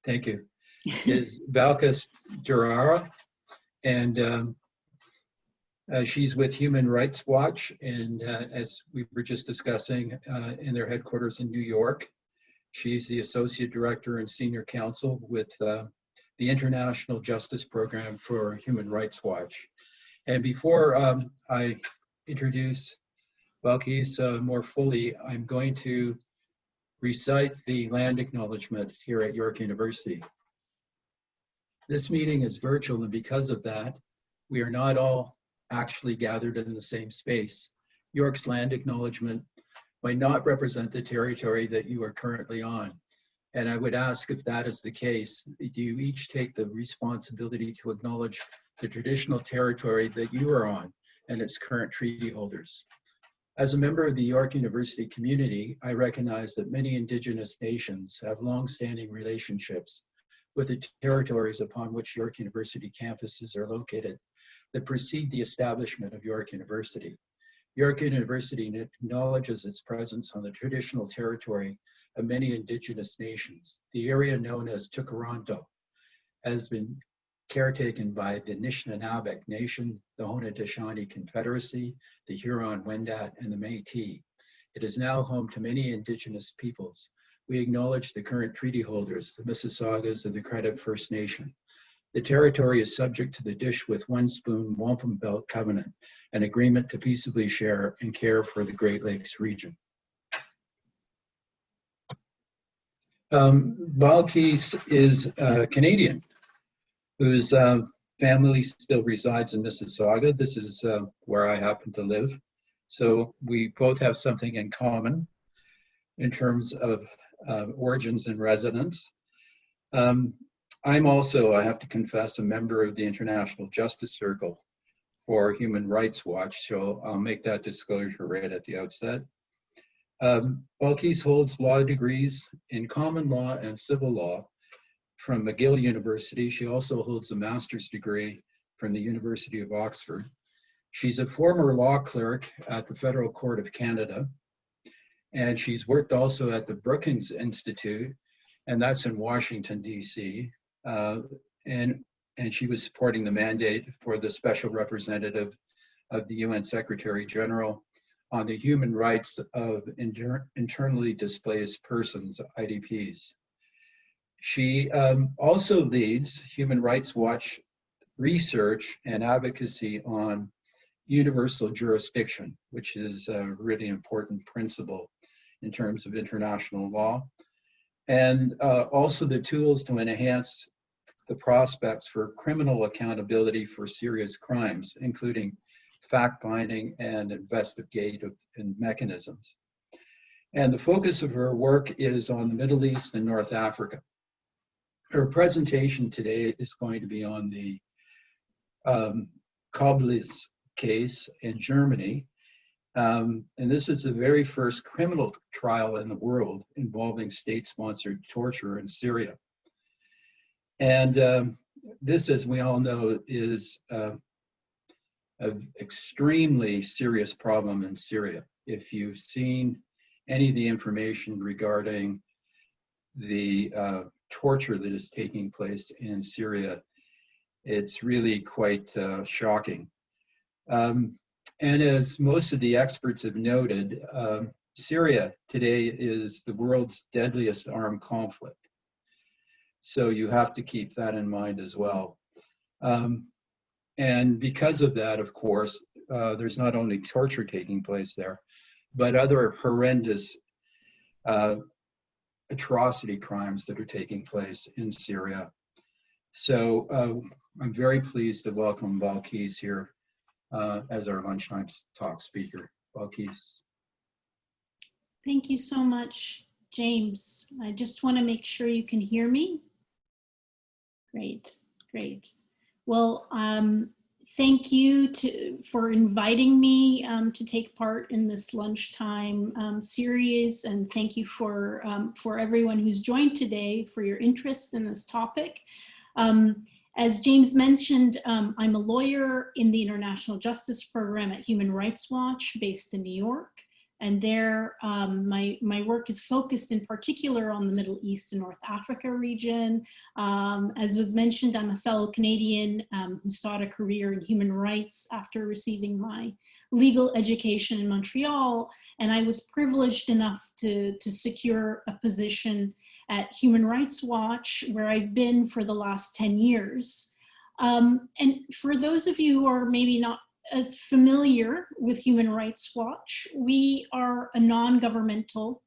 Thank you, is Balkees Jarrah, and she's with Human Rights Watch, and as we were just discussing, in their headquarters in New York. She's the Associate Director and Senior Counsel with the International Justice Program for Human Rights Watch. And before I introduce Balkees more fully, I'm going to recite the land acknowledgement here at York University. This meeting is virtual, and because of that, we are not all actually gathered in the same space. York's land acknowledgement might not represent the territory that you are currently on. And I would ask, if that is the case, do you each take the responsibility to acknowledge the traditional territory that you are on and its current treaty holders? As a member of the York University community, I recognize that many Indigenous nations have long-standing relationships with the territories upon which York University campuses are located that precede the establishment of York University. York University acknowledges its presence on the traditional territory of many Indigenous nations. The area known as Tkaronto has been caretaken by the Anishinaabe Nation, the Haudenosaunee Confederacy, the Huron-Wendat, and the Métis. It is now home to many Indigenous peoples. We acknowledge the current treaty holders, the Mississaugas of the Credit First Nation. The territory is subject to the Dish with One Spoon Wampum Belt Covenant, an agreement to peaceably share and care for the Great Lakes region. Balkees is Canadian, whose family still resides in Mississauga. This is where I happen to live. So we both have something in common in terms of origins and residence. I'm also, I have to confess, a member of the International Justice Circle for Human Rights Watch, so I'll make that disclosure right at the outset. Balkees holds law degrees in common law and civil law from McGill University. She also holds a master's degree from the University of Oxford. She's a former law clerk at the Federal Court of Canada, and she's worked also at the Brookings Institute, and that's in Washington, D.C., and she was supporting the mandate for the Special Representative of the UN Secretary General on the human rights of internally displaced persons, IDPs. She also leads Human Rights Watch research and advocacy on universal jurisdiction, which is a really important principle in terms of international law, and also the tools to enhance the prospects for criminal accountability for serious crimes, including fact-finding and investigative mechanisms. And the focus of her work is on the Middle East and North Africa. Her presentation today is going to be on the Balkees case in Germany. And this is the very first criminal trial in the world involving state-sponsored torture in Syria. And this, as we all know, is an extremely serious problem in Syria. If you've seen any of the information regarding the torture that is taking place in Syria, it's really quite shocking. And as most of the experts have noted, Syria today is the world's deadliest armed conflict. So you have to keep that in mind as well. And because of that, of course, there's not only torture taking place there, but other horrendous atrocity crimes that are taking place in Syria. So I'm very pleased to welcome Balkees here as our lunchtime talk speaker. Balkees. Thank you so much, James. I just want to make sure you can hear me. Great, great. Well, thank you for inviting me to take part in this lunchtime series, and thank you for everyone who's joined today for your interest in this topic. As James mentioned, I'm a lawyer in the International Justice Program at Human Rights Watch, based in New York. And there, my work is focused in particular on the Middle East and North Africa region. As was mentioned, I'm a fellow Canadian who sought a career in human rights after receiving my legal education in Montreal. And I was privileged enough to secure a position at Human Rights Watch, where I've been for the last 10 years. And for those of you who are maybe not as familiar with Human Rights Watch, we are a non-governmental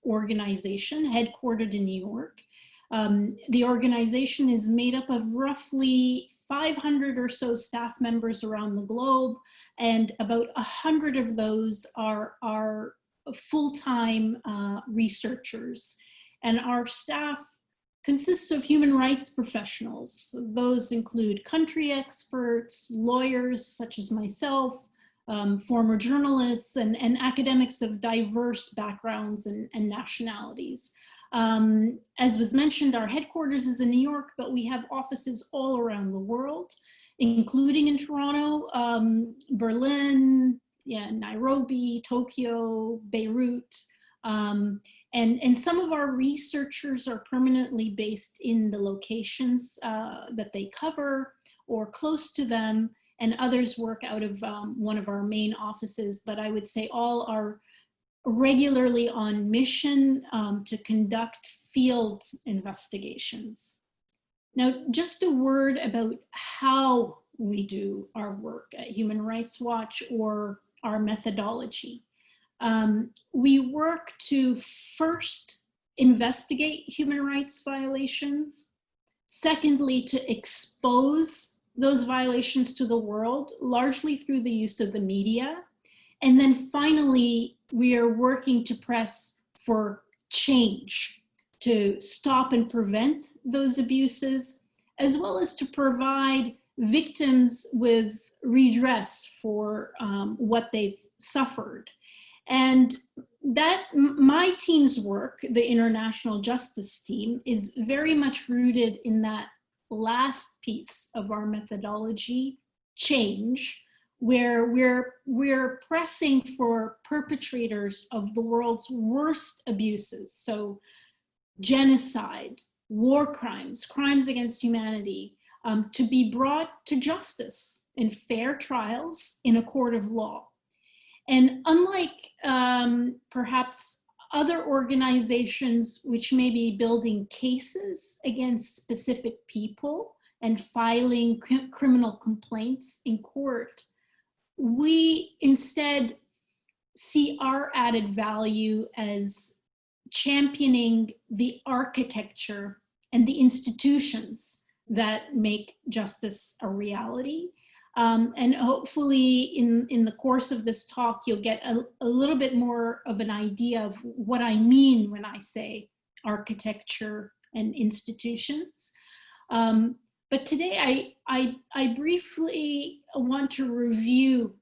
organization headquartered in New York. The organization is made up of roughly 500 or so staff members around the globe, and about 100 of those are full-time researchers. And our staff consists of human rights professionals. Those include country experts, lawyers such as myself, former journalists, and academics of diverse backgrounds and nationalities. As was mentioned, our headquarters is in New York, but we have offices all around the world, including in Toronto, Berlin, Nairobi, Tokyo, Beirut. And some of our researchers are permanently based in the locations that they cover or close to them, and others work out of one of our main offices. But I would say all are regularly on mission to conduct field investigations. Now, just a word about how we do our work at Human Rights Watch, or our methodology. We work to first investigate human rights violations, secondly, to expose those violations to the world, largely through the use of the media, and then finally, we are working to press for change, to stop and prevent those abuses, as well as to provide victims with redress for what they've suffered. And that my team's work, the International Justice Team, is very much rooted in that last piece of our methodology, change, where we're pressing for perpetrators of the world's worst abuses. So genocide, war crimes, crimes against humanity, to be brought to justice in fair trials in a court of law. And unlike perhaps other organizations which may be building cases against specific people and filing criminal complaints in court, we instead see our added value as championing the architecture and the institutions that make justice a reality. And hopefully in the course of this talk, you'll get a little bit more of an idea of what I mean when I say architecture and institutions. But today I briefly want to review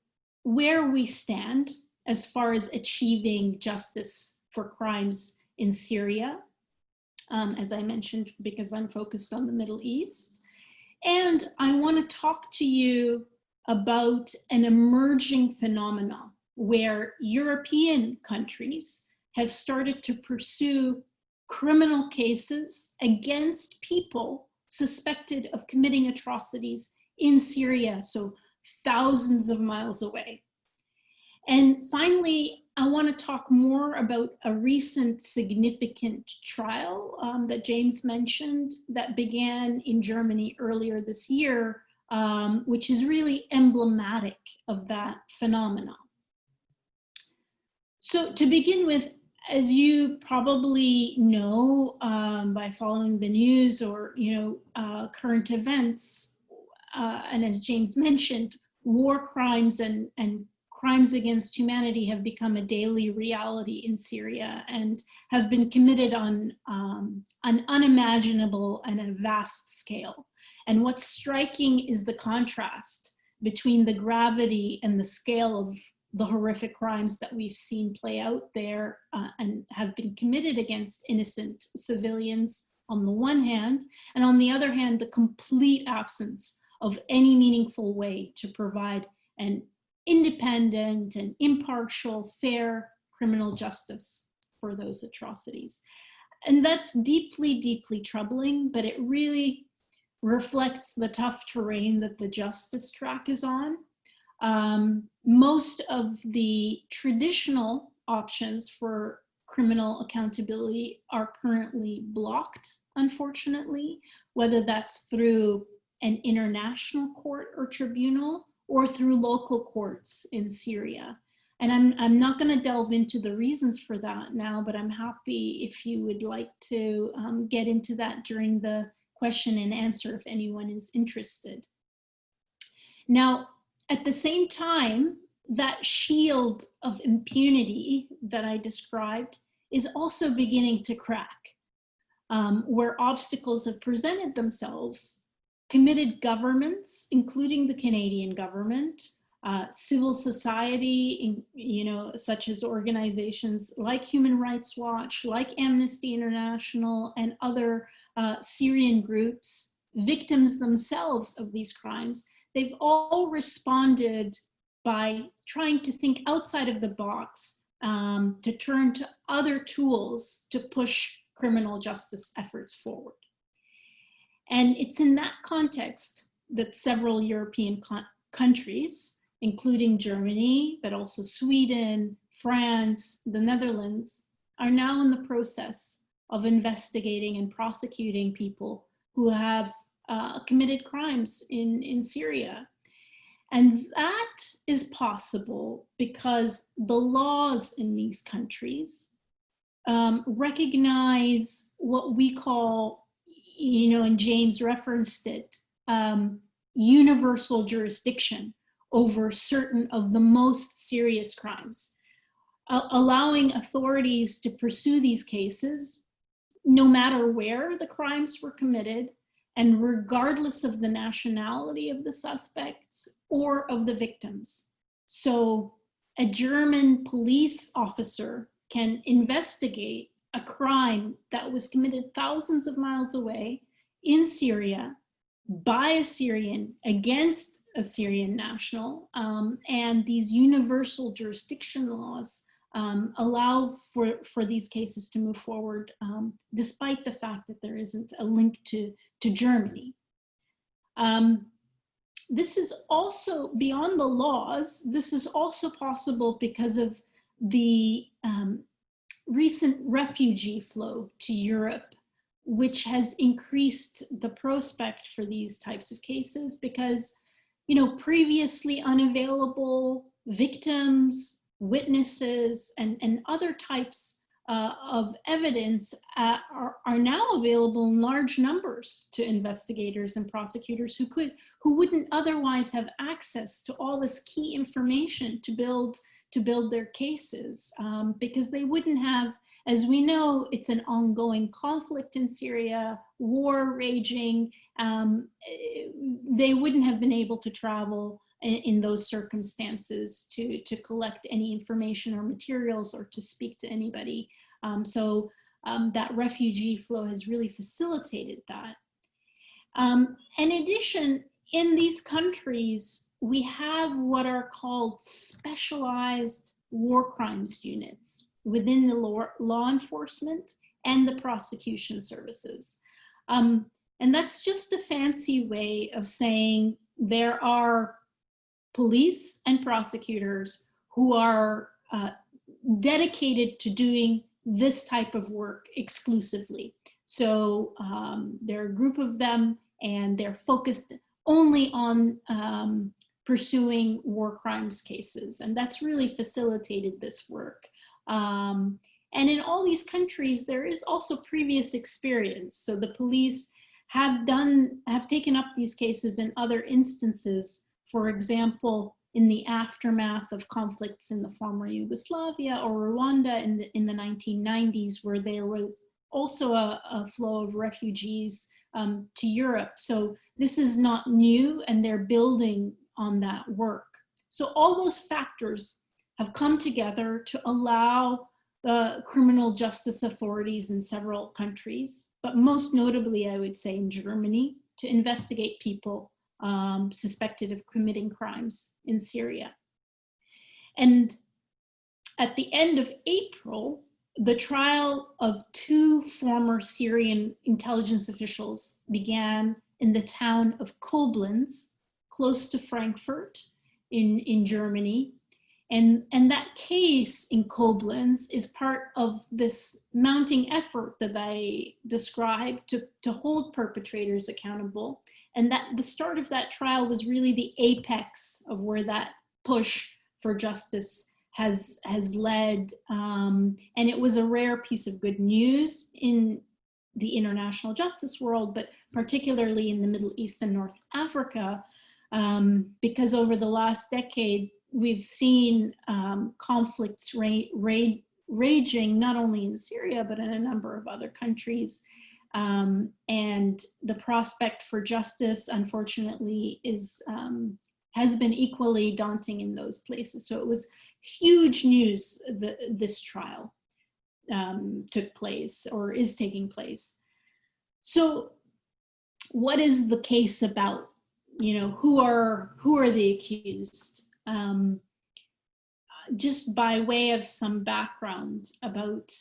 where we stand as far as achieving justice for crimes in Syria, as I mentioned, because I'm focused on the Middle East. And I want to talk to you about an emerging phenomenon where European countries have started to pursue criminal cases against people suspected of committing atrocities in Syria, so thousands of miles away. And finally, I want to talk more about a recent significant trial that James mentioned that began in Germany earlier this year, which is really emblematic of that phenomenon. So to begin with, as you probably know by following the news or current events, and as James mentioned, war crimes and crimes against humanity have become a daily reality in Syria and have been committed on an unimaginable and a vast scale. And what's striking is the contrast between the gravity and the scale of the horrific crimes that we've seen play out there and have been committed against innocent civilians on the one hand, and on the other hand, the complete absence of any meaningful way to provide an independent and impartial, fair criminal justice for those atrocities. And that's deeply, deeply troubling, but it really reflects the tough terrain that the justice track is on. Most of the traditional options for criminal accountability are currently blocked, unfortunately, whether that's through an international court or tribunal or through local courts in Syria. And I'm not going to delve into the reasons for that now, but I'm happy if you would like to get into that during the question and answer if anyone is interested. Now, at the same time, that shield of impunity that I described is also beginning to crack. Where obstacles have presented themselves, committed governments, including the Canadian government, civil society, such as organizations like Human Rights Watch, like Amnesty International, and other Syrian groups, victims themselves of these crimes, they've all responded by trying to think outside of the box, to turn to other tools to push criminal justice efforts forward. And it's in that context that several European countries, including Germany, but also Sweden, France, the Netherlands, are now in the process of investigating and prosecuting people who have committed crimes in Syria. And that is possible because the laws in these countries recognize what we call, and James referenced it, universal jurisdiction over certain of the most serious crimes, allowing authorities to pursue these cases no matter where the crimes were committed and regardless of the nationality of the suspects or of the victims. So a German police officer can investigate a crime that was committed thousands of miles away in Syria by a Syrian against a Syrian national, and these universal jurisdiction laws allow for these cases to move forward, despite the fact that there isn't a link to Germany. This is also, beyond the laws, this is also possible because of the recent refugee flow to Europe, which has increased the prospect for these types of cases because, previously unavailable victims, witnesses, and other types of evidence are now available in large numbers to investigators and prosecutors who wouldn't otherwise have access to all this key information to build their cases, because they wouldn't have, as we know, it's an ongoing conflict in Syria, war raging. They wouldn't have been able to travel in those circumstances to collect any information or materials or to speak to anybody. So that refugee flow has really facilitated that. In addition, in these countries, we have what are called specialized war crimes units within the law enforcement and the prosecution services. And that's just a fancy way of saying there are police and prosecutors who are dedicated to doing this type of work exclusively. So there are a group of them and they're focused only on pursuing war crimes cases. And that's really facilitated this work. And in all these countries, there is also previous experience. So the police have taken up these cases in other instances. For example, in the aftermath of conflicts in the former Yugoslavia or Rwanda in the 1990s, where there was also a flow of refugees to Europe. So this is not new, and they're building on that work. So all those factors have come together to allow the criminal justice authorities in several countries, but most notably, I would say in Germany, to investigate people suspected of committing crimes in Syria. And at the end of April, the trial of 2 former Syrian intelligence officials began in the town of Koblenz, close to Frankfurt in Germany. And that case in Koblenz is part of this mounting effort that I described to hold perpetrators accountable. And that the start of that trial was really the apex of where that push for justice has led. And it was a rare piece of good news in the international justice world, but particularly in the Middle East and North Africa, because over the last decade, we've seen conflicts raging not only in Syria, but in a number of other countries. And the prospect for justice, unfortunately, has been equally daunting in those places. So it was huge news that this trial took place or is taking place. So what is the case about? You know, who are the accused? Just by way of some background about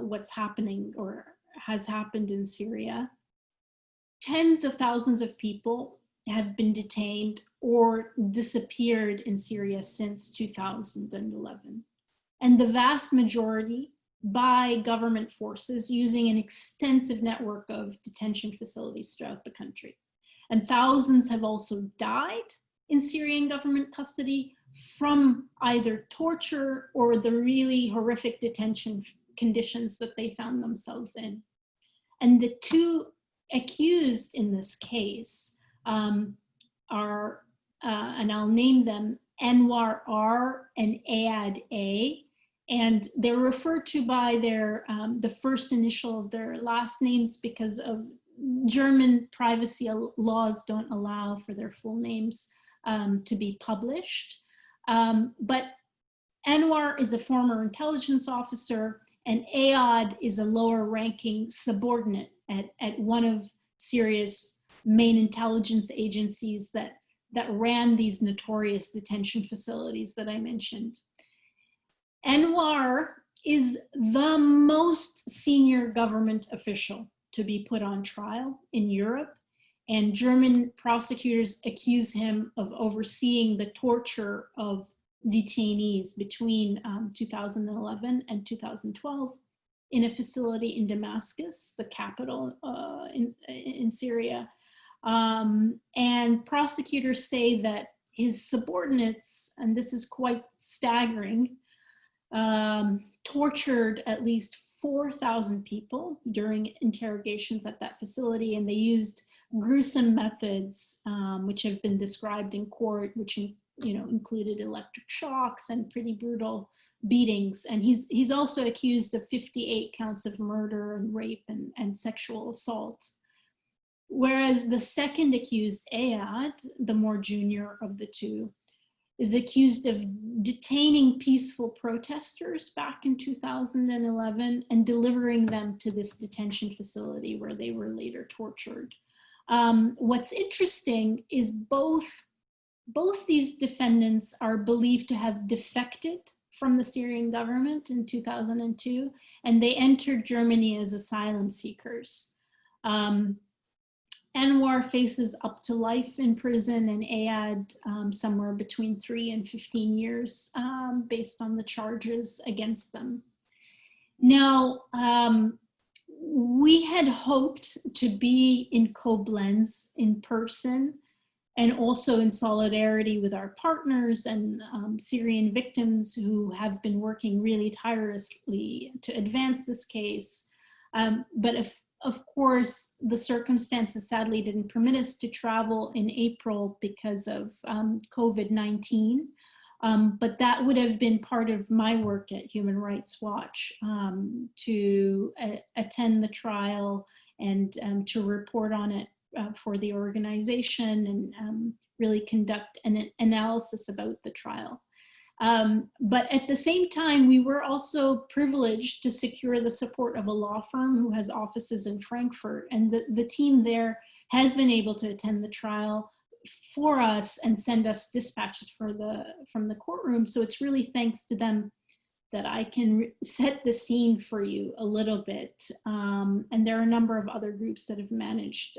what's happening or has happened in Syria, tens of thousands of people have been detained or disappeared in Syria since 2011. And the vast majority by government forces using an extensive network of detention facilities throughout the country. And thousands have also died in Syrian government custody from either torture or the really horrific detention conditions that they found themselves in. And the 2 accused in this case are, and I'll name them, Anwar R and Ayad A, and they're referred to by their the first initial of their last names because of German privacy laws don't allow for their full names to be published. But Anwar is a former intelligence officer, and Ayad is a lower ranking subordinate at one of Syria's main intelligence agencies that ran these notorious detention facilities that I mentioned. Anwar is the most senior government official to be put on trial in Europe, and German prosecutors accuse him of overseeing the torture of detainees between 2011 and 2012 in a facility in Damascus, the capital in Syria. And prosecutors say that his subordinates, and this is quite staggering, tortured at least 4,000 people during interrogations at that facility, and they used gruesome methods which have been described in court, which included electric shocks and pretty brutal beatings. And he's also accused of 58 counts of murder and rape and sexual assault. Whereas the second accused, Ayad, the more junior of the 2, is accused of detaining peaceful protesters back in 2011 and delivering them to this detention facility where they were later tortured. What's interesting is both these defendants are believed to have defected from the Syrian government in 2002, and they entered Germany as asylum seekers. Anwar faces up to life in prison, and Ayad somewhere between 3 and 15 years based on the charges against them. Now, we had hoped to be in Koblenz in person and also in solidarity with our partners and Syrian victims who have been working really tirelessly to advance this case. But of course, the circumstances sadly didn't permit us to travel in April because of COVID-19. But that would have been part of my work at Human Rights Watch, to attend the trial and to report on it for the organization and really conduct an analysis about the trial. But at the same time, we were also privileged to secure the support of a law firm who has offices in Frankfurt, and the team there has been able to attend the trial for us and send us dispatches from the courtroom. So it's really thanks to them that I can set the scene for you a little bit. And there are a number of other groups that have managed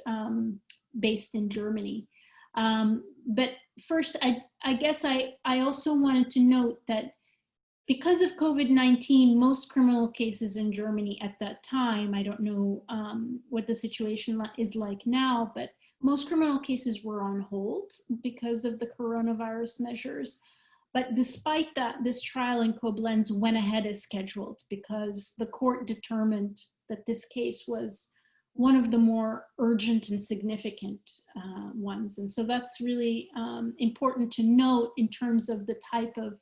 based in Germany. But first, I guess I also wanted to note that because of COVID-19, most criminal cases in Germany at that time, I don't know what the situation is like now, but most criminal cases were on hold because of the coronavirus measures. But despite that, this trial in Koblenz went ahead as scheduled because the court determined that this case was one of the more urgent and significant ones. And so that's really important to note in terms of the type of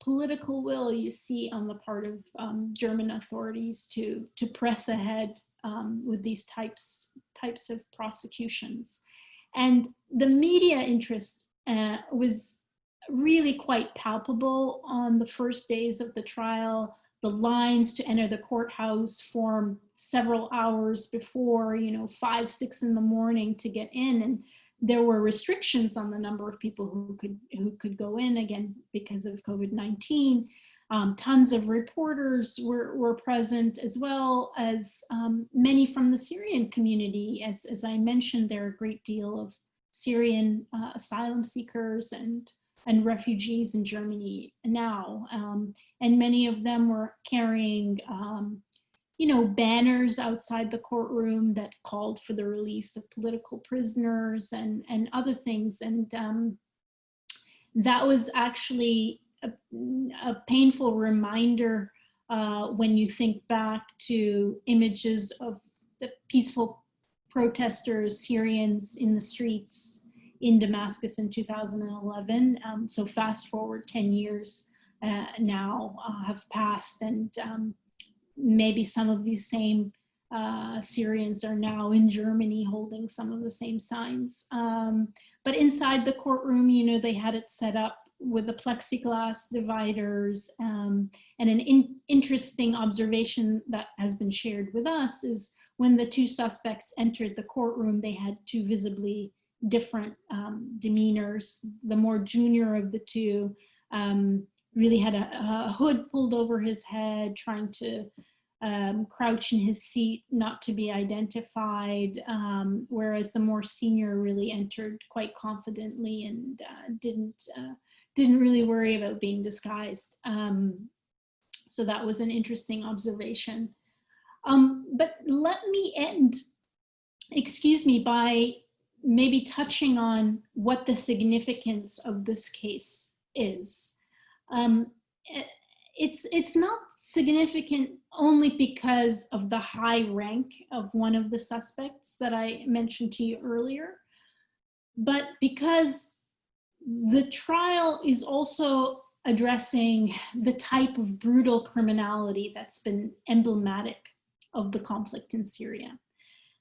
political will you see on the part of German authorities to press ahead with these types of prosecutions. And the media interest was really quite palpable on the first days of the trial. The lines to enter the courthouse formed several hours before, 5, 6 in the morning to get in. And there were restrictions on the number of people who could go in, again, because of COVID-19. Tons of reporters were present, as well as many from the Syrian community. As I mentioned, there are a great deal of Syrian asylum seekers and refugees in Germany now. And many of them were carrying banners outside the courtroom that called for the release of political prisoners and other things. And that was actually a painful reminder when you think back to images of the peaceful protesters, Syrians in the streets in Damascus in 2011. So fast forward 10 years now have passed, and maybe some of these same Syrians are now in Germany holding some of the same signs. But inside the courtroom, they had it set up with the plexiglass dividers. And an interesting observation that has been shared with us is when the two suspects entered the courtroom, they had two visibly different demeanors. The more junior of the two really had a hood pulled over his head, trying to crouch in his seat, not to be identified, whereas the more senior really entered quite confidently and didn't really worry about being disguised. So that was an interesting observation. But let me end, by maybe touching on what the significance of this case is. It's not significant only because of the high rank of one of the suspects that I mentioned to you earlier, but because the trial is also addressing the type of brutal criminality that's been emblematic of the conflict in Syria.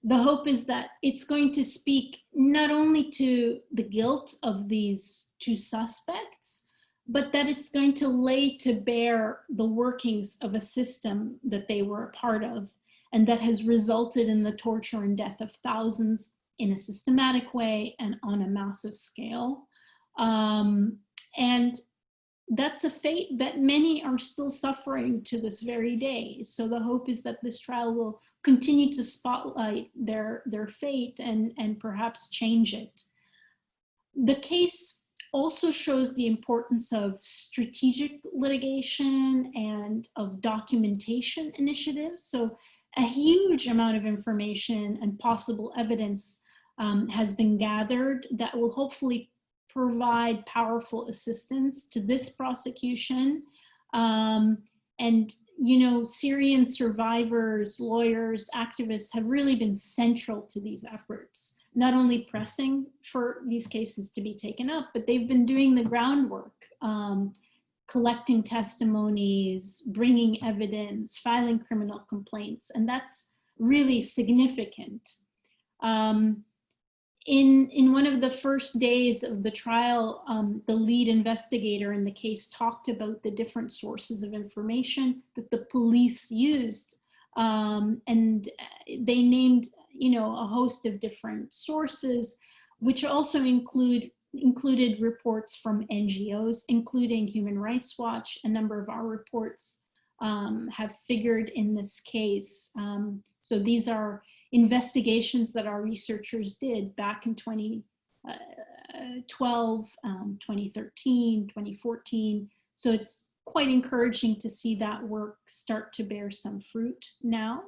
The hope is that it's going to speak not only to the guilt of these two suspects, but that it's going to lay to bear the workings of a system that they were a part of and that has resulted in the torture and death of thousands in a systematic way and on a massive scale. And that's a fate that many are still suffering to this very day. So the hope is that this trial will continue to spotlight their fate and perhaps change it. The case also shows the importance of strategic litigation and of documentation initiatives. So a huge amount of information and possible evidence has been gathered that will hopefully provide powerful assistance to this prosecution. And, Syrian survivors, lawyers, activists have really been central to these efforts, not only pressing for these cases to be taken up, but they've been doing the groundwork, collecting testimonies, bringing evidence, filing criminal complaints, and that's really significant. In one of the first days of the trial, the lead investigator in the case talked about the different sources of information that the police used. And they named, a host of different sources, which also include included reports from NGOs, including Human Rights Watch. A number of our reports have figured in this case. So these are investigations that our researchers did back in 2012, 2013, 2014. So it's quite encouraging to see that work start to bear some fruit now.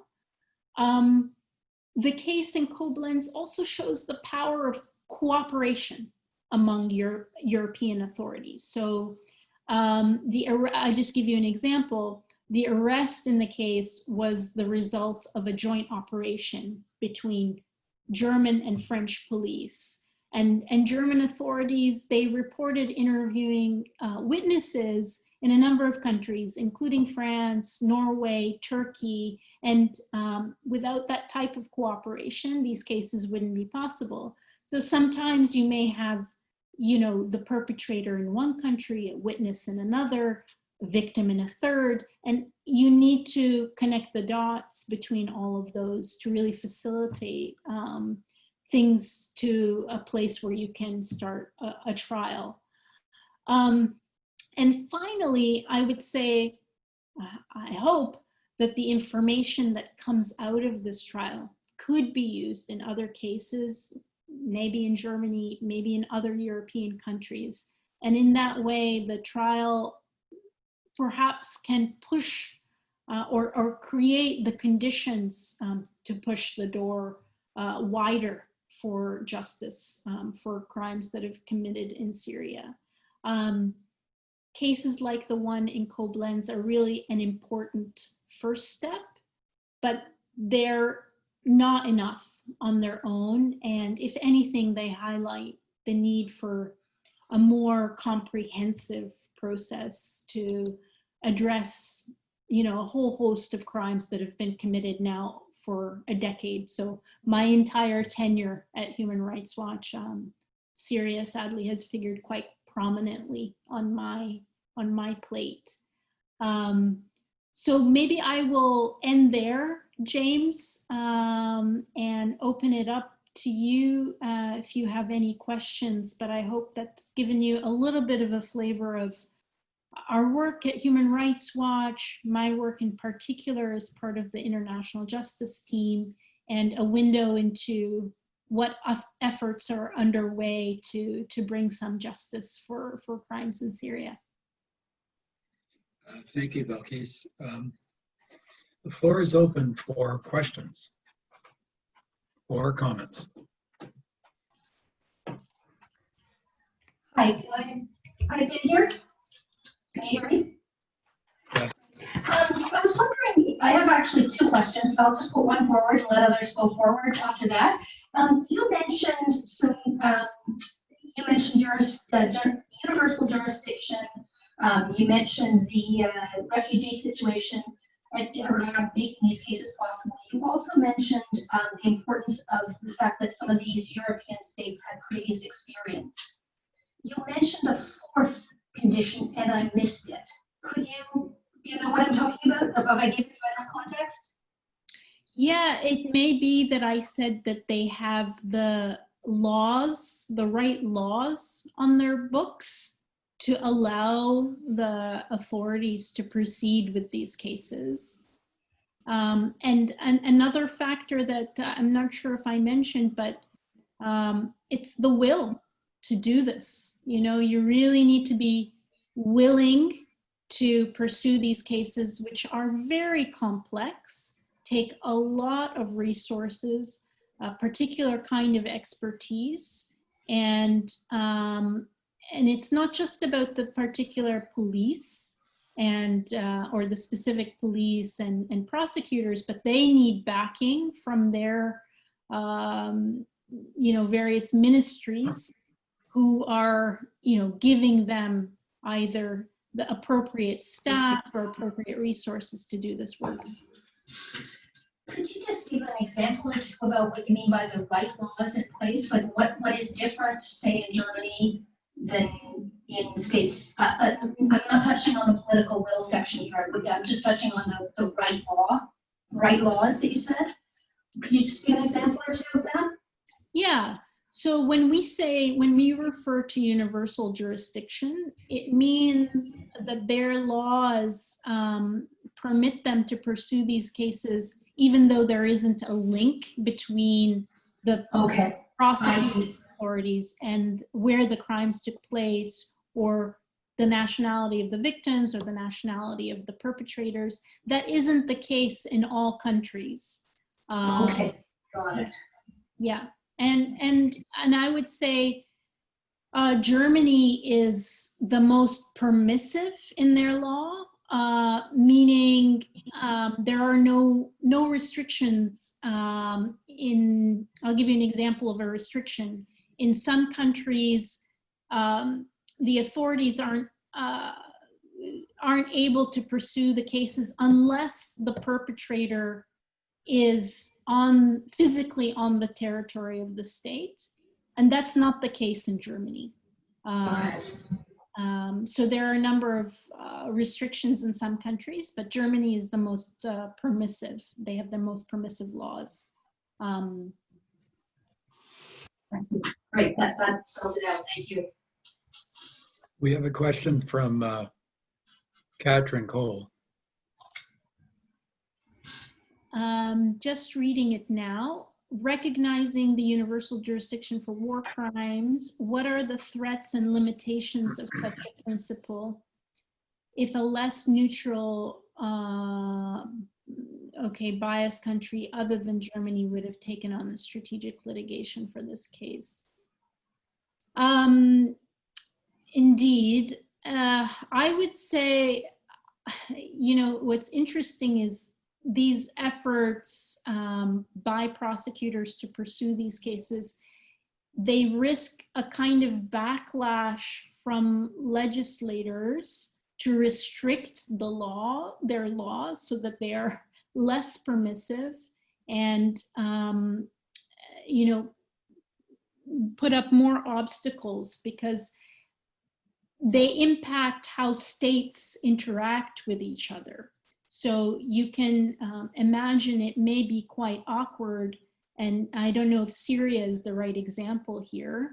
The case in Koblenz also shows the power of cooperation among European authorities. So I'll just give you an example. The arrest in the case was the result of a joint operation between German and French police. And German authorities, they reported interviewing witnesses in a number of countries, including France, Norway, Turkey, and without that type of cooperation, these cases wouldn't be possible. So sometimes you may have, the perpetrator in one country, a witness in another, a victim in a third, and you need to connect the dots between all of those to really facilitate things to a place where you can start a trial. And finally, I would say, I hope that the information that comes out of this trial could be used in other cases, maybe in Germany, maybe in other European countries. And in that way, the trial perhaps can push or create the conditions to push the door wider for justice for crimes that have committed in Syria. Cases like the one in Koblenz are really an important first step, but they're not enough on their own. And if anything, they highlight the need for a more comprehensive process to address, a whole host of crimes that have been committed now for a decade. So my entire tenure at Human Rights Watch, Syria sadly has figured quite prominently on my plate. So maybe I will end there, James, and open it up to you if you have any questions, but I hope that's given you a little bit of a flavor of our work at Human Rights Watch, my work in particular as part of the International Justice Team, and a window into what efforts are underway to bring some justice for crimes in Syria. Thank you, Balkees. The floor is open for questions or comments. Hi, do I get here? Can you hear me? Yeah. I was wondering, I have actually two questions, but I'll just put one forward and let others go forward after that. You mentioned universal jurisdiction. You mentioned the refugee situation around making these cases possible. You also mentioned the importance of the fact that some of these European states had previous experience. You mentioned a fourth condition and I missed it. Do you know what I'm talking about? Have I given you enough context? Yeah, it may be that I said that they have the right laws on their books to allow the authorities to proceed with these cases. And another factor that I'm not sure if I mentioned, but it's the will to do this. You really need to be willing to pursue these cases, which are very complex, take a lot of resources, a particular kind of expertise, and it's not just about the particular police and or the specific police and prosecutors, but they need backing from their various ministries who are giving them either the appropriate staff or appropriate resources to do this work. Could you just give an example or two about what you mean by the right laws in place? Like what is different, say, in Germany than in states? I'm not touching on the political will section here. I'm just touching on the right laws that you said. Could you just give an example or two of that? Yeah. So when we refer to universal jurisdiction, it means that their laws permit them to pursue these cases, even though there isn't a link between the prosecuting authorities and where the crimes took place, or the nationality of the victims or the nationality of the perpetrators. That isn't the case in all countries. Got it. Yeah. And I would say Germany is the most permissive in their law, meaning there are no restrictions. I'll give you an example of a restriction. In some countries, the authorities aren't able to pursue the cases unless the perpetrator is physically on the territory of the state, and that's not the case in Germany. So there are a number of restrictions in some countries, but Germany is the most permissive. They have the most permissive laws. Great, that spells it out. Thank you. We have a question from Katrin Cole. Just reading it now. Recognizing the universal jurisdiction for war crimes, what are the threats and limitations of such a principle? If a less neutral, biased country other than Germany would have taken on the strategic litigation for this case. Indeed, I would say, what's interesting is these efforts by prosecutors to pursue these cases, they risk a kind of backlash from legislators to restrict their laws so that they are less permissive and, put up more obstacles because they impact how states interact with each other. So you can imagine it may be quite awkward, and I don't know if Syria is the right example here.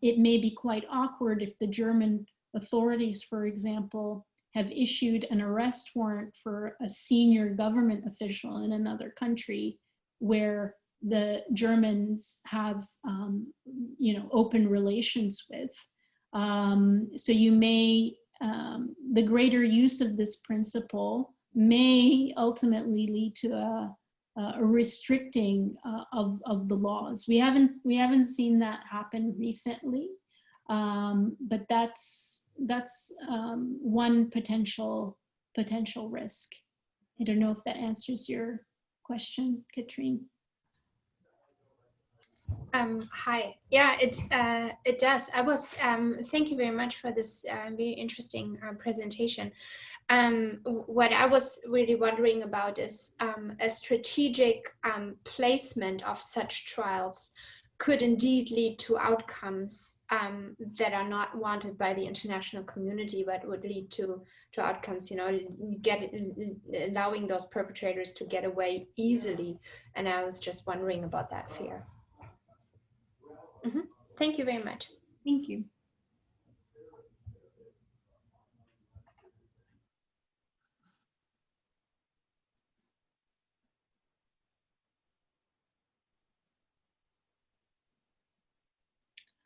It may be quite awkward if the German authorities, for example, have issued an arrest warrant for a senior government official in another country where the Germans have, open relations with. So you may, the greater use of this principle may ultimately lead to a restricting of the laws. We haven't seen that happen recently, but that's one potential risk. I don't know if that answers your question, Katrine. Hi. Yeah, it does. I was thank you very much for this very interesting presentation. What I was really wondering about is a strategic placement of such trials could indeed lead to outcomes that are not wanted by the international community, but would lead to outcomes, allowing those perpetrators to get away easily. And I was just wondering about that fear. Mm-hmm. Thank you very much. Thank you.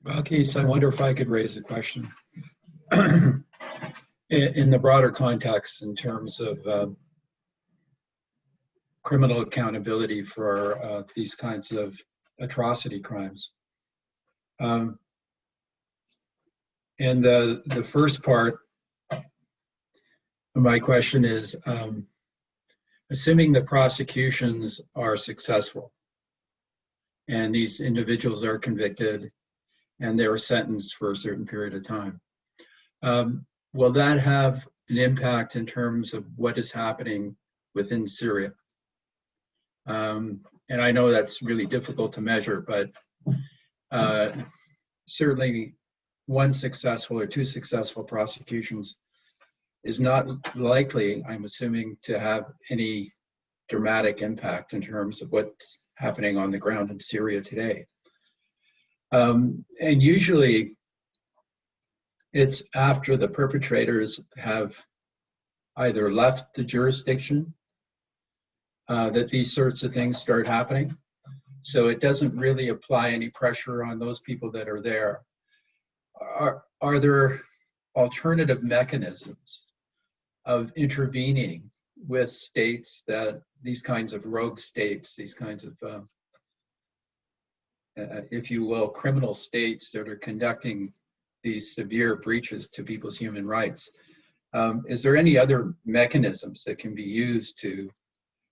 Balkees, I wonder if I could raise a question. In the broader context, in terms of criminal accountability for these kinds of atrocity crimes. And the first part of my question is, assuming the prosecutions are successful and these individuals are convicted and they were sentenced for a certain period of time, will that have an impact in terms of what is happening within Syria? And I know that's really difficult to measure, but certainly one successful or two successful prosecutions is not likely, I'm assuming, to have any dramatic impact in terms of what's happening on the ground in Syria today. And usually it's after the perpetrators have either left the jurisdiction that these sorts of things start happening. So it doesn't really apply any pressure on those people that are there. Are there alternative mechanisms of intervening with states that these kinds of rogue states, these kinds of, if you will, criminal states that are conducting these severe breaches to people's human rights? Is there any other mechanisms that can be used to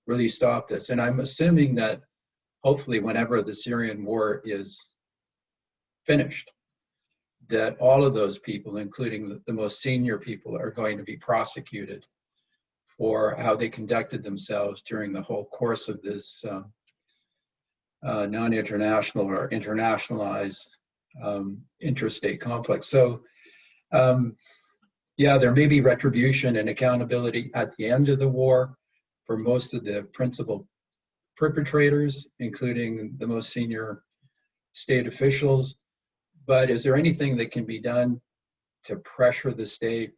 really stop this? And I'm assuming that hopefully whenever the Syrian war is finished, that all of those people, including the most senior people, are going to be prosecuted for how they conducted themselves during the whole course of this non-international or internationalized interstate conflict. So yeah, there may be retribution and accountability at the end of the war for most of the principal perpetrators, including the most senior state officials. But is there anything that can be done to pressure the state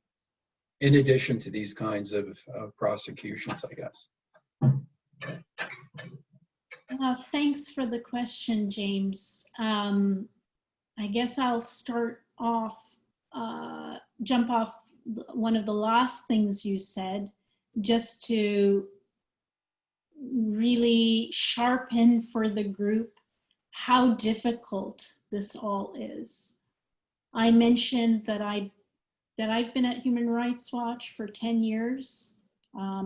in addition to these kinds of prosecutions, I guess? Thanks for the question, James. I guess I'll start off, jump off one of the last things you said, just to really sharpen for the group how difficult this all is. I mentioned that I've been at Human Rights Watch for 10 years.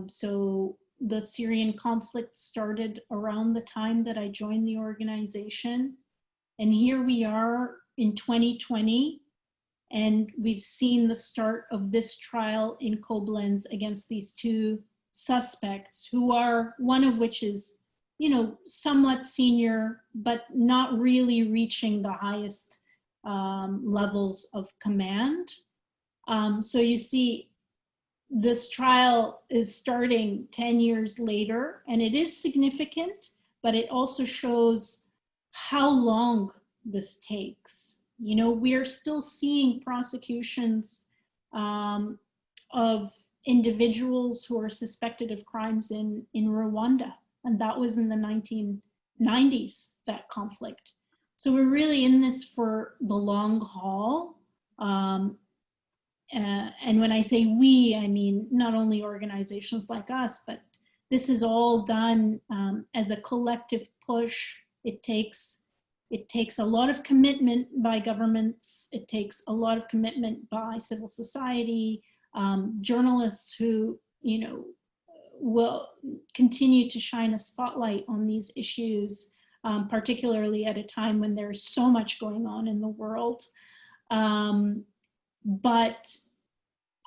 So the Syrian conflict started around the time that I joined the organization. And here we are in 2020, and we've seen the start of this trial in Koblenz against these two suspects, who are, one of which is, you know, somewhat senior, but not really reaching the highest levels of command. So you see, this trial is starting 10 years later, and it is significant, but it also shows how long this takes. You know, we're still seeing prosecutions of individuals who are suspected of crimes in Rwanda, and that was in the 1990s, that conflict. So we're really in this for the long haul. And when I say we, I mean not only organizations like us, but this is all done as a collective push. It takes a lot of commitment by governments. It takes a lot of commitment by civil society, journalists who, you know, will continue to shine a spotlight on these issues, particularly at a time when there's so much going on in the world. But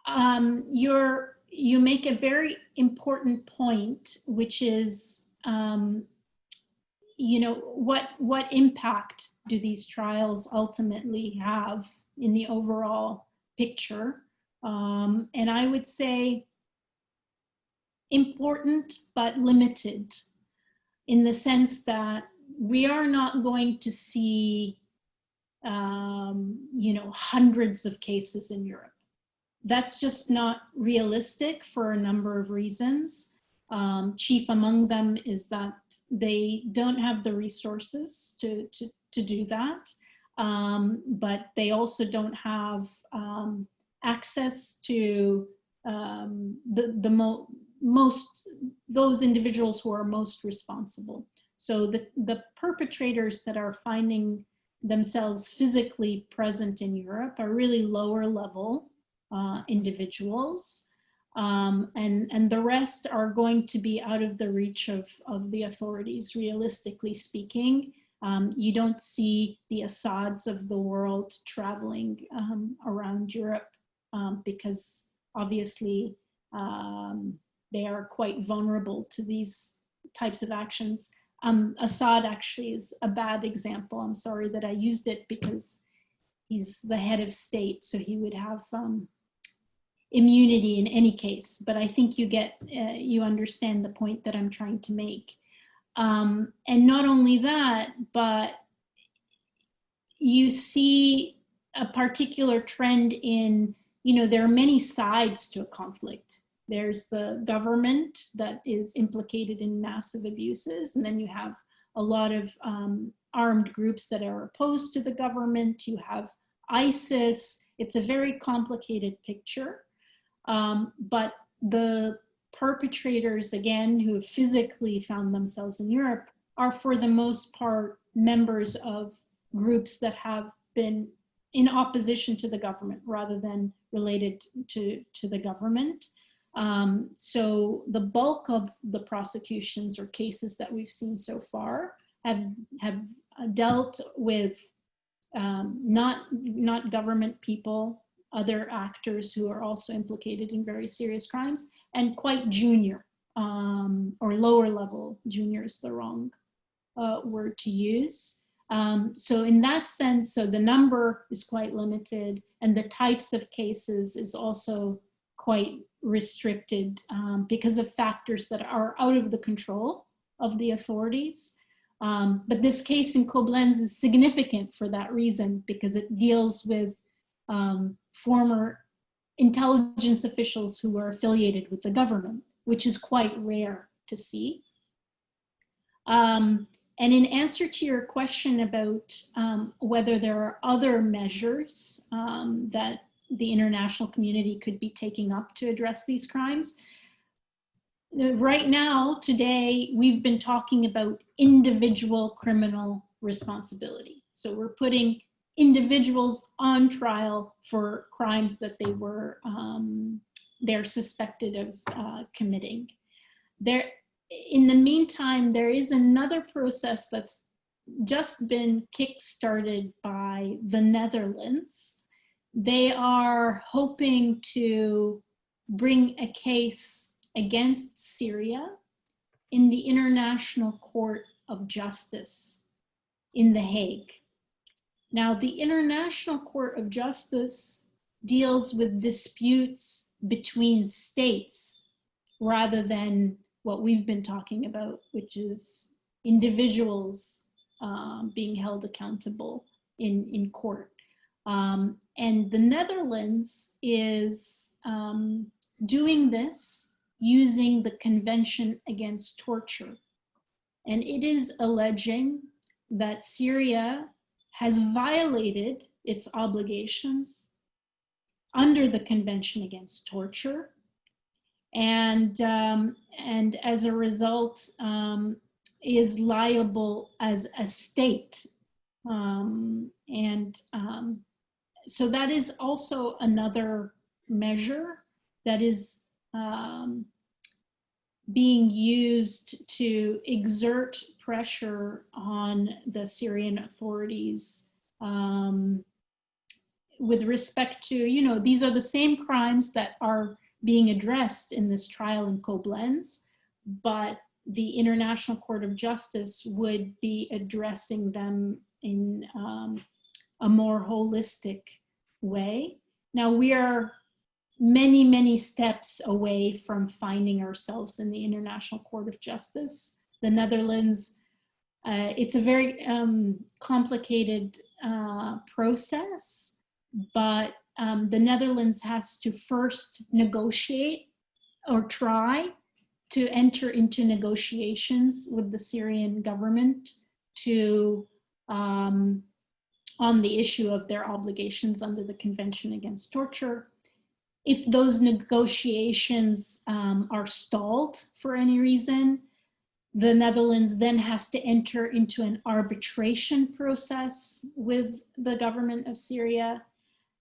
you make a very important point, which is, you know, what impact do these trials ultimately have in the overall picture? And I would say important, but limited, in the sense that we are not going to see you know, hundreds of cases in Europe. That's just not realistic for a number of reasons. Chief among them is that they don't have the resources to do that, but they also don't have access to those individuals who are most responsible. So the perpetrators that are finding themselves physically present in Europe are really lower level individuals, and the rest are going to be out of the reach of the authorities, realistically speaking. You don't see the Assads of the world traveling around Europe because obviously they are quite vulnerable to these types of actions. Assad actually is a bad example. I'm sorry that I used it because he's the head of state, so he would have immunity in any case. But I think you understand the point that I'm trying to make. And not only that, but you see a particular trend in, there are many sides to a conflict. There's the government that is implicated in massive abuses, and then you have a lot of armed groups that are opposed to the government. You have ISIS. It's a very complicated picture. But the perpetrators, again, who have physically found themselves in Europe, are for the most part members of groups that have been in opposition to the government rather than related to the government. So the bulk of the prosecutions or cases that we've seen so far have dealt with not government people, other actors who are also implicated in very serious crimes, and quite junior or lower level. Junior is the wrong word to use. So in that sense, so the number is quite limited, and the types of cases is also quite restricted because of factors that are out of the control of the authorities. But this case in Koblenz is significant for that reason, because it deals with former intelligence officials who were affiliated with the government, which is quite rare to see. And in answer to your question about whether there are other measures that the international community could be taking up to address these crimes, right now, today, we've been talking about individual criminal responsibility. So we're putting individuals on trial for crimes that they're suspected of committing. In the meantime, there is another process that's just been kick-started by the Netherlands. They are hoping to bring a case against Syria in the International Court of Justice in The Hague. Now, the International Court of Justice deals with disputes between states rather than what we've been talking about, which is individuals being held accountable in court. And the Netherlands is doing this using the Convention Against Torture. And it is alleging that Syria has violated its obligations under the Convention Against Torture, and as a result is liable as a state. So that is also another measure that is being used to exert pressure on the Syrian authorities with respect to, these are the same crimes that are being addressed in this trial in Koblenz, but the International Court of Justice would be addressing them in a more holistic way. Now, we are many, many steps away from finding ourselves in the International Court of Justice. The Netherlands, it's a very complicated process, but the Netherlands has to first negotiate or try to enter into negotiations with the Syrian government to on the issue of their obligations under the Convention Against Torture. If those negotiations are stalled for any reason, the Netherlands then has to enter into an arbitration process with the government of Syria.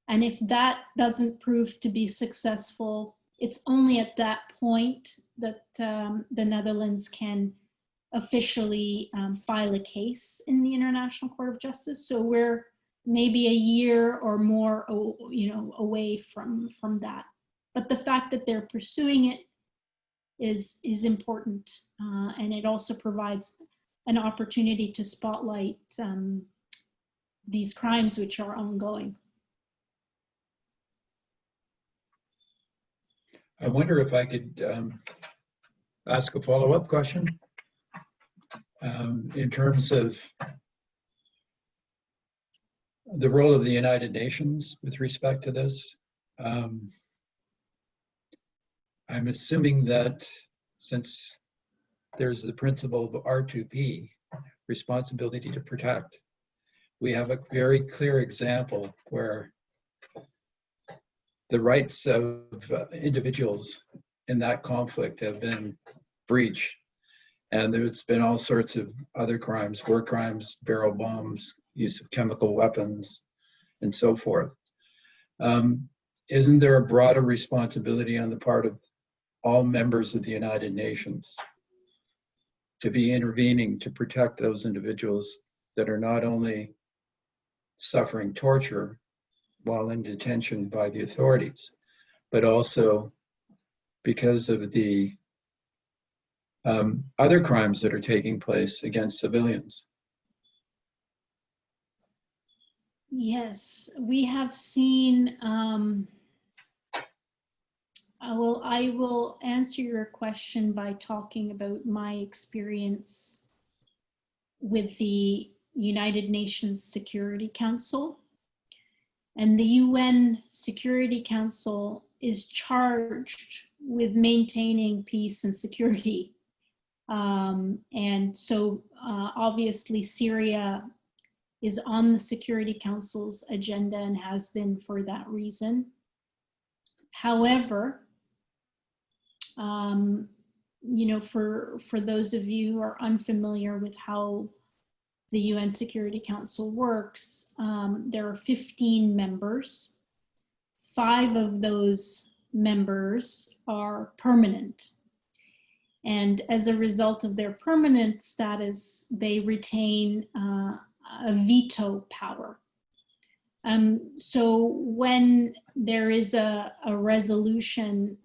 And if that doesn't prove to be successful, it's only at that point that the Netherlands can officially file a case in the International Court of Justice. So we're maybe a year or more, away from that. But the fact that they're pursuing it is important, and it also provides an opportunity to spotlight these crimes which are ongoing. I wonder if I could ask a follow-up question in terms of the role of the United Nations with respect to this. I'm assuming that since there's the principle of R2P, responsibility to protect, we have a very clear example where the rights of individuals in that conflict have been breached. And there's been all sorts of other crimes, war crimes, barrel bombs, use of chemical weapons, and so forth. Isn't there a broader responsibility on the part of all members of the United Nations to be intervening to protect those individuals that are not only suffering torture while in detention by the authorities, but also because of the other crimes that are taking place against civilians? Yes, we have seen, I will answer your question by talking about my experience with the United Nations Security Council. And the UN Security Council is charged with maintaining peace and security. And so obviously Syria is on the Security Council's agenda and has been for that reason. However, you know, for those of you who are unfamiliar with how the UN Security Council works, there are 15 members. 5 of those members are permanent. And as a result of their permanent status, they retain a veto power. So when there is a resolution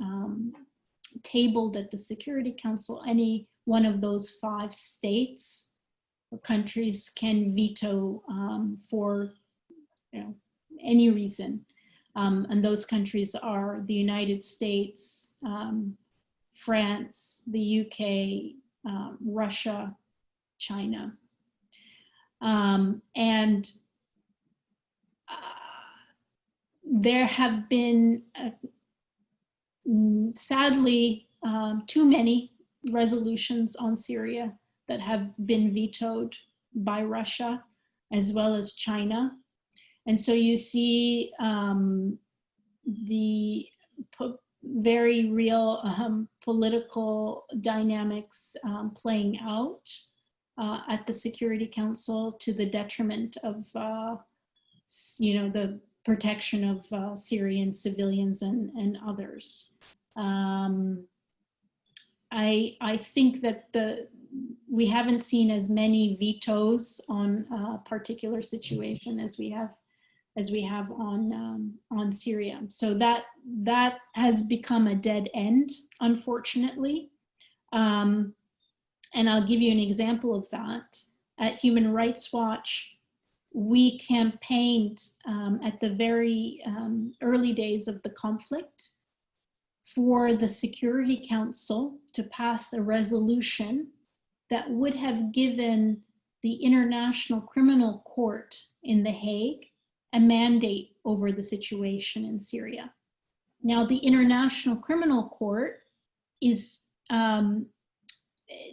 tabled at the Security Council, any one of those 5 states or countries can veto for any reason. And those countries are the United States, France, the UK, Russia, China. And there have been, sadly, too many resolutions on Syria that have been vetoed by Russia as well as China. And so you see the very real political dynamics playing out at the Security Council to the detriment of, the protection of Syrian civilians and others. I think that we haven't seen as many vetoes on a particular situation as we have on Syria. So that has become a dead end, unfortunately. And I'll give you an example of that. At Human Rights Watch, we campaigned at the very early days of the conflict for the Security Council to pass a resolution that would have given the International Criminal Court in The Hague a mandate over the situation in Syria. Now, the International Criminal Court is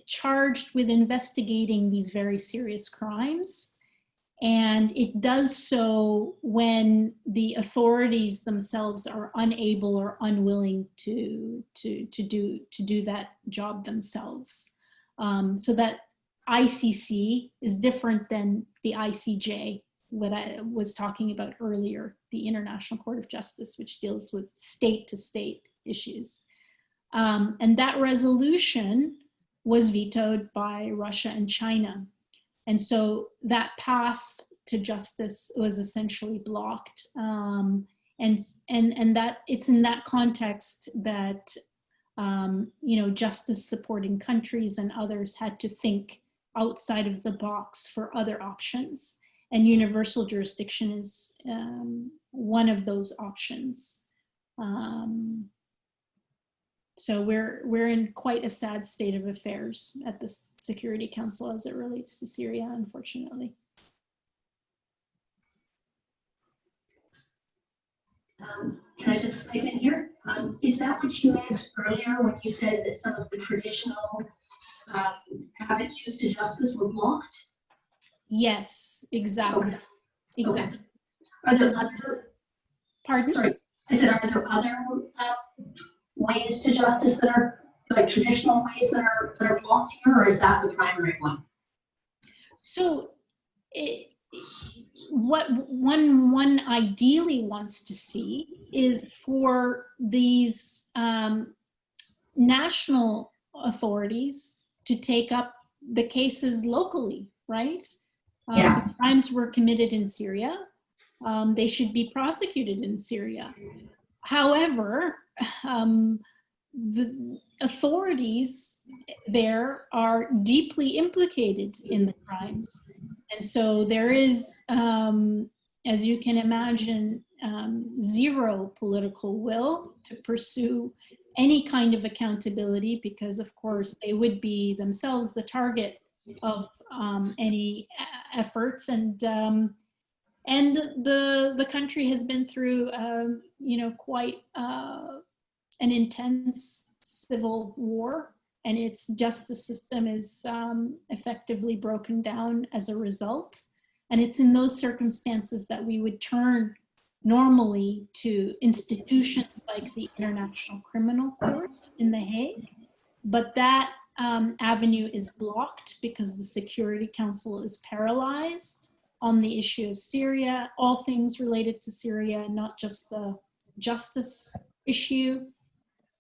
charged with investigating these very serious crimes, and it does so when the authorities themselves are unable or unwilling to do that job themselves. So that ICC is different than the ICJ, what I was talking about earlier, the International Court of Justice, which deals with state-to-state issues. And that resolution was vetoed by Russia and China. And so that path to justice was essentially blocked. And that it's in that context that justice supporting countries and others had to think outside of the box for other options. And universal jurisdiction is one of those options. So we're in quite a sad state of affairs at the Security Council as it relates to Syria, unfortunately. Can I just pipe in here? Is that what you meant earlier when you said that some of the traditional avenues to justice were blocked? Yes, exactly. Okay. Exactly. Are there other, Pardon? sorry, I said, are there other ways to justice that are like traditional ways that are blocked here, or is that the primary one? So what one ideally wants to see is for these national authorities to take up the cases locally, right? Yeah. The crimes were committed in Syria. They should be prosecuted in Syria. However, the authorities there are deeply implicated in the crimes. And so there is, as you can imagine, zero political will to pursue any kind of accountability, because of course they would be themselves the target of any efforts. And the country has been through, quite an intense civil war, and its justice system is effectively broken down as a result. And it's in those circumstances that we would turn normally to institutions like the International Criminal Court in The Hague. But that avenue is blocked because the Security Council is paralyzed on the issue of Syria, all things related to Syria, not just the justice issue.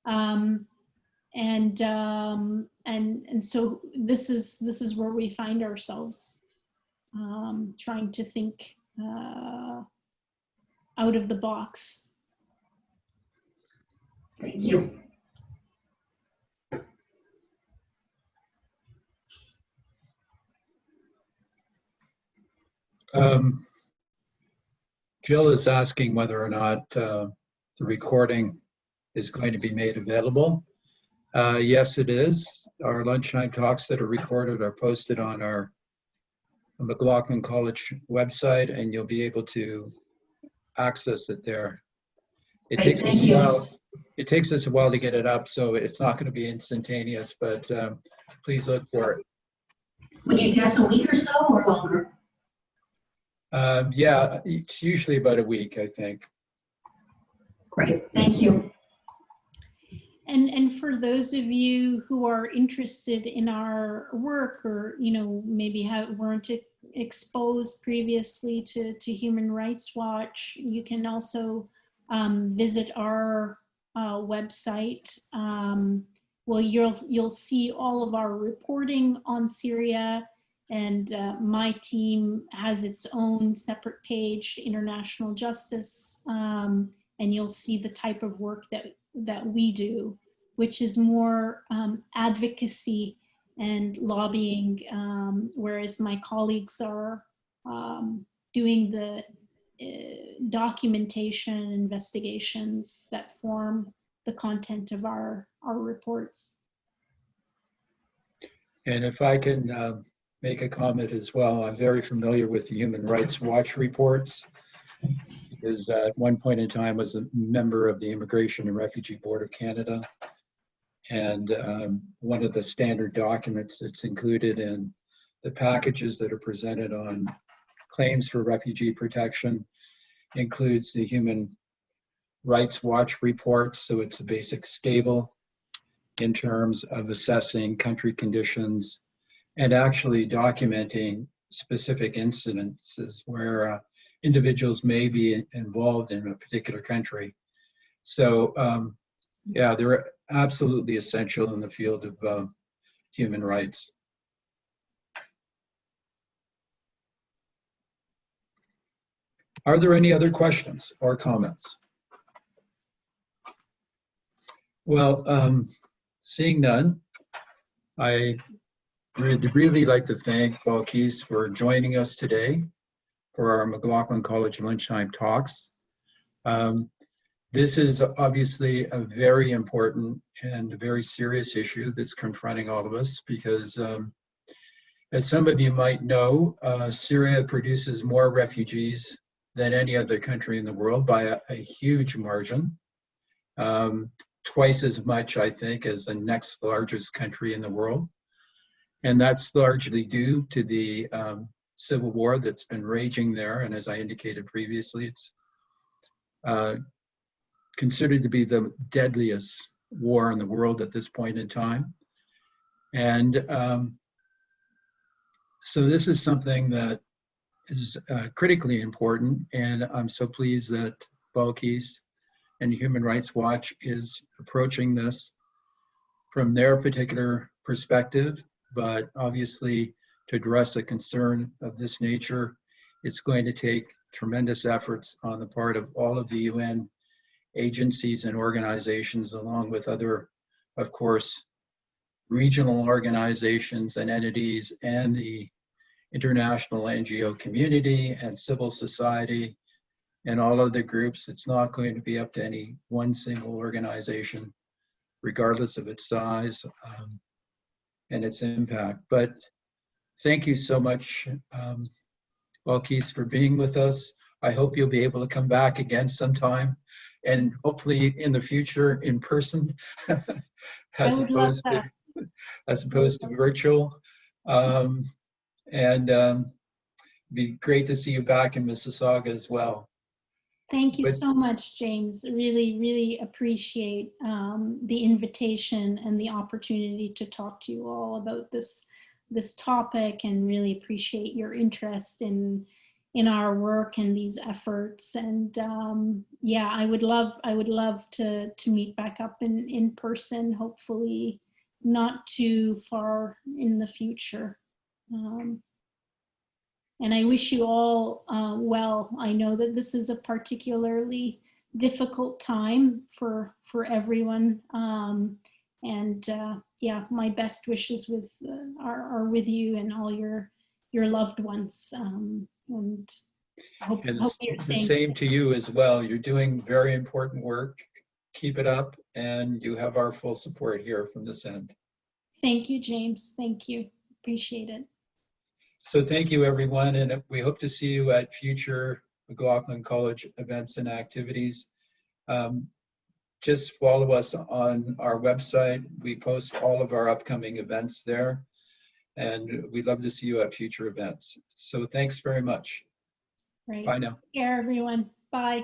And so this is where we find ourselves, trying to think out of the box. Thank you. Jill is asking whether or not the recording is going to be made available. Yes, it is. Our lunchtime talks that are recorded are posted on our McLaughlin College website, and you'll be able to access it there. It takes us a while to get it up, so it's not going to be instantaneous, but please look for it. Would you guess a week or so or longer? Yeah, it's usually about a week, I think. Great, thank you. And for those of you who are interested in our work, or maybe weren't exposed previously to Human Rights Watch, you can also visit our website. Well, you'll see all of our reporting on Syria, and my team has its own separate page, International Justice, and you'll see the type of work that we do, which is more advocacy and lobbying, whereas my colleagues are doing the documentation and investigations that form the content of our reports. And if I can make a comment as well, I'm very familiar with the Human Rights Watch reports, because at one point in time was a member of the Immigration and Refugee Board of Canada. And one of the standard documents that's included in the packages that are presented on claims for refugee protection includes the Human Rights Watch reports. So it's a basic stable in terms of assessing country conditions and actually documenting specific incidences where individuals may be involved in a particular country. So yeah, they're absolutely essential in the field of human rights. Are there any other questions or comments? Well, seeing none, I would really like to thank Balkees for joining us today for our McLaughlin College Lunchtime Talks. This is obviously a very important and very serious issue that's confronting all of us, because as some of you might know, Syria produces more refugees than any other country in the world by a huge margin. Twice as much, I think, as the next largest country in the world. And that's largely due to the civil war that's been raging there. And as I indicated previously, it's considered to be the deadliest war in the world at this point in time. And so this is something that is critically important. And I'm so pleased that Balkees and Human Rights Watch is approaching this from their particular perspective, but obviously to address a concern of this nature, it's going to take tremendous efforts on the part of all of the UN agencies and organizations, along with other, of course, regional organizations and entities, and the international NGO community and civil society and all other groups. It's not going to be up to any one single organization, regardless of its size and its impact. But thank you so much, Balkees, for being with us. I hope you'll be able to come back again sometime, and hopefully in the future in person, as opposed to virtual. Be great to see you back in Mississauga as well. Thank you so much, James. Really, really appreciate the invitation and the opportunity to talk to you all about this topic, and really appreciate your interest in our work and these efforts. And yeah, I would love to meet back up in person, hopefully not too far in the future. And I wish you all well. I know that this is a particularly difficult time for everyone. Yeah, my best wishes are with you and all your loved ones. And hope the same to you as well. You're doing very important work. Keep it up, and you have our full support here from this end. Thank you, James. Thank you. Appreciate it. So thank you, everyone, and we hope to see you at future McLaughlin College events and activities. Just follow us on our website. We post all of our upcoming events there, and we'd love to see you at future events. So thanks very much. Great. Bye now. Take care, everyone. Bye.